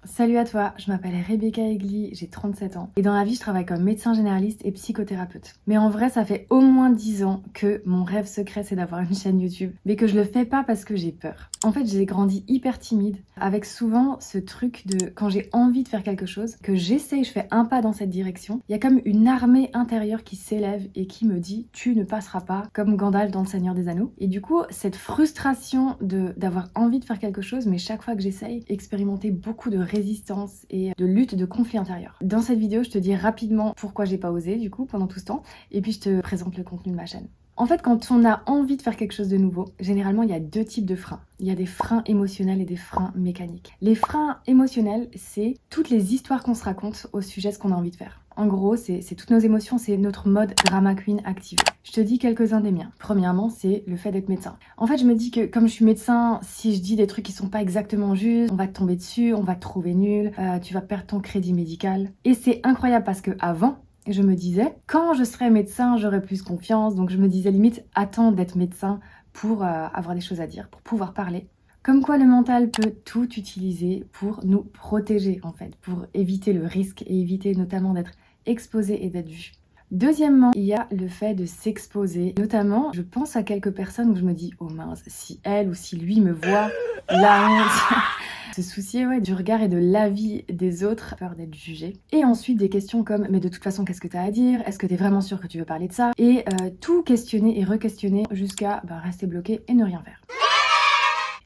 Salut à toi, je m'appelle Rebecca Egli, j'ai 37 ans et dans la vie je travaille comme médecin généraliste et psychothérapeute. Mais en vrai ça fait au moins 10 ans que mon rêve secret c'est d'avoir une chaîne YouTube, mais que je le fais pas parce que j'ai peur. En fait j'ai grandi hyper timide, avec souvent ce truc de quand j'ai envie de faire quelque chose, que j'essaye, je fais un pas dans cette direction, il y a comme une armée intérieure qui s'élève et qui me dit tu ne passeras pas, comme Gandalf dans le Seigneur des Anneaux. Et du coup cette frustration d'avoir envie de faire quelque chose, mais chaque fois que j'essaye, expérimenter beaucoup de résistance et de lutte de conflit intérieur. Dans cette vidéo, je te dis rapidement pourquoi j'ai pas osé du coup pendant tout ce temps et puis je te présente le contenu de ma chaîne. En fait, quand on a envie de faire quelque chose de nouveau, généralement, il y a deux types de freins. Il y a des freins émotionnels et des freins mécaniques. Les freins émotionnels, c'est toutes les histoires qu'on se raconte au sujet de ce qu'on a envie de faire. En gros, c'est toutes nos émotions, c'est notre mode drama queen activé. Je te dis quelques-uns des miens. Premièrement, c'est le fait d'être médecin. En fait, je me dis que comme je suis médecin, si je dis des trucs qui sont pas exactement justes, on va te tomber dessus, on va te trouver nul, tu vas perdre ton crédit médical. Et c'est incroyable parce que avant, je me disais, quand je serai médecin, j'aurai plus confiance. Donc je me disais limite, attends d'être médecin pour avoir des choses à dire, pour pouvoir parler. Comme quoi le mental peut tout utiliser pour nous protéger en fait, pour éviter le risque et éviter notamment d'être exposé et d'être vu. Deuxièmement, il y a le fait de s'exposer. Notamment, je pense à quelques personnes où je me dis, oh mince, si elle ou si lui me voit, la honte. Se soucier du regard et de l'avis des autres, peur d'être jugé. Et ensuite des questions comme mais de toute façon qu'est-ce que tu as à dire? Est-ce que tu es vraiment sûr que tu veux parler de ça? Et tout questionner et re-questionner jusqu'à rester bloqué et ne rien faire.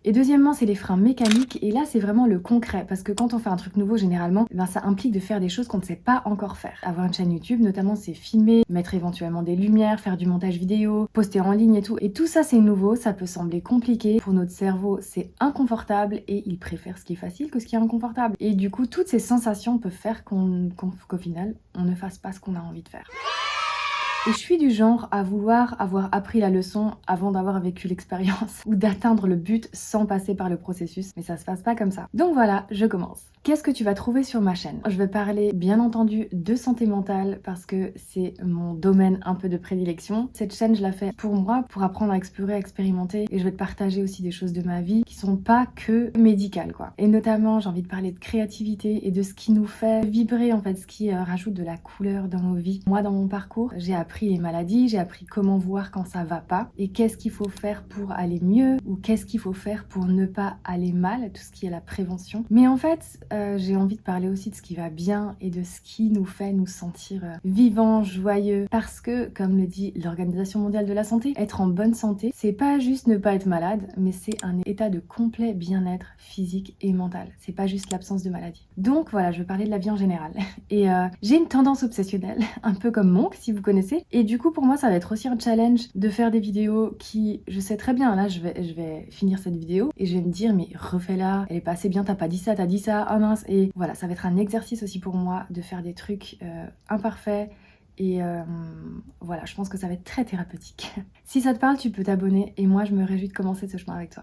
Et deuxièmement, c'est les freins mécaniques, et là c'est vraiment le concret, parce que quand on fait un truc nouveau, généralement, ça implique de faire des choses qu'on ne sait pas encore faire. Avoir une chaîne YouTube, notamment, c'est filmer, mettre éventuellement des lumières, faire du montage vidéo, poster en ligne et tout ça c'est nouveau, ça peut sembler compliqué. Pour notre cerveau, c'est inconfortable, et il préfère ce qui est facile que ce qui est inconfortable. Et du coup, toutes ces sensations peuvent faire qu'au final, on ne fasse pas ce qu'on a envie de faire. Et je suis du genre à vouloir avoir appris la leçon avant d'avoir vécu l'expérience ou d'atteindre le but sans passer par le processus, mais ça se passe pas comme ça. Donc voilà, je commence. Qu'est-ce que tu vas trouver sur ma chaîne? Je vais parler bien entendu de santé mentale parce que c'est mon domaine un peu de prédilection. Cette chaîne, je la fais pour moi, pour apprendre à explorer, à expérimenter, et je vais te partager aussi des choses de ma vie qui sont pas que médicales quoi. Et notamment, j'ai envie de parler de créativité et de ce qui nous fait vibrer en fait, ce qui rajoute de la couleur dans nos vies. Moi, dans mon parcours, j'ai appris les maladies, j'ai appris comment voir quand ça va pas et qu'est-ce qu'il faut faire pour aller mieux ou qu'est-ce qu'il faut faire pour ne pas aller mal, tout ce qui est la prévention. Mais en fait, j'ai envie de parler aussi de ce qui va bien et de ce qui nous fait nous sentir vivants, joyeux, parce que, comme le dit l'Organisation mondiale de la santé, être en bonne santé, c'est pas juste ne pas être malade, mais c'est un état de complet bien-être physique et mental. C'est pas juste l'absence de maladie. Donc voilà, je vais parler de la vie en général. Et j'ai une tendance obsessionnelle, un peu comme Monk, si vous connaissez. Et du coup, pour moi, ça va être aussi un challenge de faire des vidéos qui, je sais très bien, là, je vais finir cette vidéo et je vais me dire, mais refais-la, elle est pas assez bien, t'as pas dit ça, t'as dit ça, oh mince. Et voilà, ça va être un exercice aussi pour moi de faire des trucs imparfaits. Et voilà, je pense que ça va être très thérapeutique. Si ça te parle, tu peux t'abonner et moi, je me réjouis de commencer ce chemin avec toi.